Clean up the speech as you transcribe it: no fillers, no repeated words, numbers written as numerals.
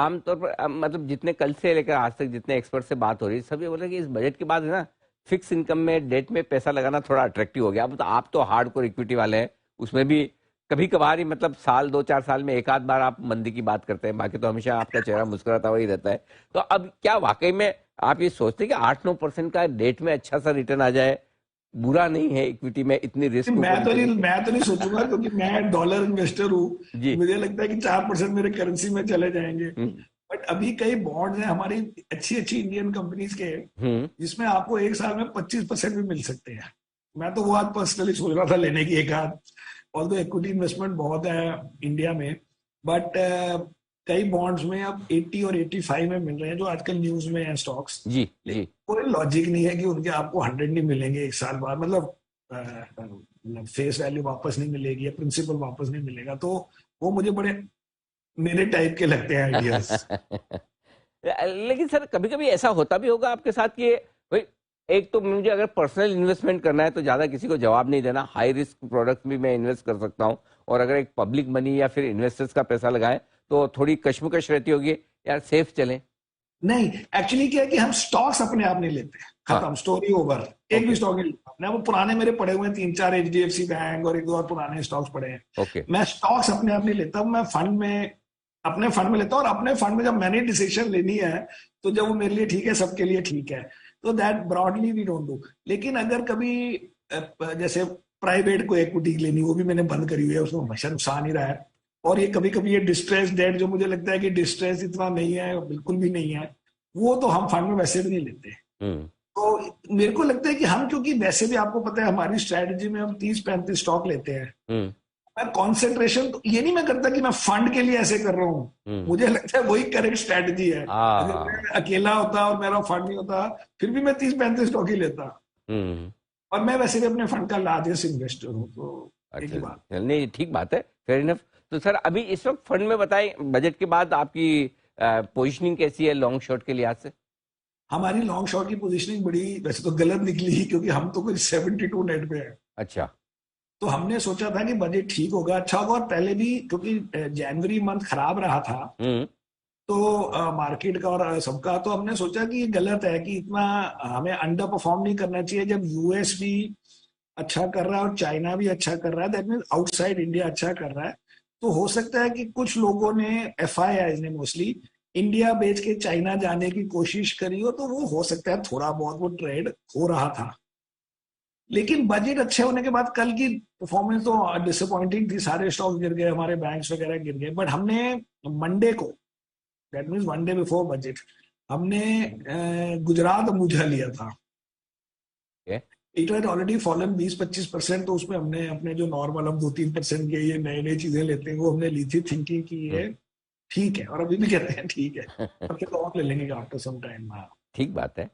आमतौर पर मतलब जितने कल से लेकर आज तक जितने एक्सपर्ट से बात हो रही है, सब ये बोल रहे हैं कि इस बजट के बाद है ना, फिक्स इनकम में डेट में पैसा लगाना थोड़ा अट्रैक्टिव हो गया। अब तो आप तो हार्डकोर इक्विटी वाले हैं, उसमें भी कभी कभार ही मतलब साल 2-4 साल में एक आध बार आप मंदी की बात करते हैं, बाकी तो हमेशा आपका चेहरा मुस्कुराता हुआ ही रहता है। तो अब क्या वाकई में आप ये सोचते हैं कि 8-9% का डेट में अच्छा सा रिटर्न आ जाए बुरा नहीं है इक्विटी में इतनी रिस्क ऊपर नीचे करके? मैं तो नहीं सोचूंगा, क्योंकि मैं डॉलर इन्वेस्टर हूँ। जी। मुझे लगता है कि 4% मेरे करेंसी में चले जाएंगे। हम्म। बट अभी कई बॉन्ड्स हैं हमारी अच्छी अच्छी इंडियन कंपनीज के, हम्म। जिसमें आपको एक साल में 25% भी मिल सकते हैं। मैं तो वो आज पर्सनली सोच रहा था लेने की एक आध। और तो इक्विटी इन्वेस्टमेंट बहुत है इंडिया में, बट कई बॉन्ड्स में अब 80 और 85 में मिल रहे हैं, जो आजकल न्यूज में है स्टॉक्स। जी। लेकिन जी। कोई लॉजिक नहीं है कि उनके आपको 100 नहीं मिलेंगे एक साल बाद, मतलब फेस वैल्यू वापस नहीं मिलेगी या प्रिंसिपल वापस नहीं मिलेगा। तो वो मुझे बड़े मेरे टाइप के लगते हैं आइडियाज। लेकिन सर कभी कभी ऐसा होता भी होगा आपके साथ कि भाई, एक तो मुझे अगर पर्सनल इन्वेस्टमेंट करना है तो ज्यादा किसी को जवाब नहीं देना, हाई रिस्क प्रोडक्ट भी मैं इन्वेस्ट कर सकता हूँ, और अगर एक पब्लिक मनी या फिर इन्वेस्टर्स का पैसा लगाएं तो थोड़ी कश्मकश रहती होगी, यार सेफ चलें। नहीं, एक्चुअली क्या है कि हम स्टॉक्स अपने आप नहीं लेते, हाँ। खत्म, स्टोरी ओवर। एक भी ओके। स्टॉक नहीं लेता अपने। वो पुराने मेरे पड़े हुए हैं 3-4 एचडीएफसी बैंक और एक दो और पुराने स्टॉक्स पड़े हैं। ओके। मैं स्टॉक्स अपने आप नहीं लेता, मैं फंड में, अपने फंड में लेता हूँ। और अपने फंड में जब मैंने डिसीजन लेनी है, तो जब वो मेरे लिए ठीक है, सबके लिए ठीक है, तो that broadly we don't do. लेकिन अगर कभी जैसे प्राइवेट को इक्विटी लेनी, वो भी मैंने बंद करी हुई है, उसमें हमेशा नुकसान ही रहा है। और ये कभी कभी ये डिस्ट्रेस डेट, जो मुझे लगता है कि डिस्ट्रेस इतना नहीं है, बिल्कुल भी नहीं है, वो तो हम फंड में वैसे भी नहीं लेते। हम्म। तो मेरे को लगता है कि हम, क्योंकि वैसे भी आपको पता है हमारी स्ट्रेटजी में हम 30-35 स्टॉक लेते हैं। हम्म। मैं कॉन्सेंट्रेशन तो ये नहीं मैं करता कि मैं फंड के लिए ऐसे कर रहा हूँ। हम्म। मुझे लगता है वही करेक्ट स्ट्रेटजी है। अगर हाँ। मैं अकेला होता और मेरा फंड नहीं होता, फिर भी मैं 30-35 स्टॉक ही लेता। हम्म। और मैं वैसे भी अपने फंड का लार्जेस्ट इन्वेस्टर हूँ, तो एक अच्छा। ही बात। नहीं ठीक बात है, फेयर इनफ। तो सर अभी इस वक्त फंड में बताएं, बजट के बाद आपकी पोजीशनिंग कैसी है लॉन्ग शॉर्ट के लिहाज से? हमारी लॉन्ग शॉट की पोजीशनिंग बड़ी वैसे तो गलत निकली, क्योंकि हम तो कुछ 72 नेट पे है। अच्छा। तो हमने सोचा था कि बजट ठीक होगा, अच्छा होगा। और पहले भी क्योंकि जनवरी मंथ खराब रहा था, हम्म। तो मार्केट का और सबका, तो हमने सोचा कि ये गलत है कि इतना हमें अंडर परफॉर्म नहीं करना चाहिए। जब यूएस भी अच्छा कर रहा है और चाइना भी अच्छा कर रहा है, दैट मीन आउटसाइड इंडिया अच्छा कर रहा है, तो हो सकता है कि कुछ लोगों ने, एफआईआई ने मोस्टली, इंडिया बेच के चाइना जाने की कोशिश करी हो, तो वो हो सकता है थोड़ा बहुत वो ट्रेड हो रहा था। लेकिन बजट अच्छे होने के बाद कल की परफॉर्मेंस तो डिसअपॉइंटिंग थी, सारे स्टॉक गिर गए, हमारे बैंक्स वगैरह गिर गए। बट हमने मंडे को, that means one day before budget, हमने गुजरात अम्बुजा लिया था। Okay. It had already fallen 20-25%। तो उसमें हमने अपने जो नॉर्मल हम 2-3% के ये नए नए चीजें लेते हैं, वो हमने ली थी, थिंकिंग की हम्म। ये ठीक है। और अभी भी कहते हैं ठीक है, और फिर और ले लेंगे आफ्टर सम टाइम। ठीक बात है।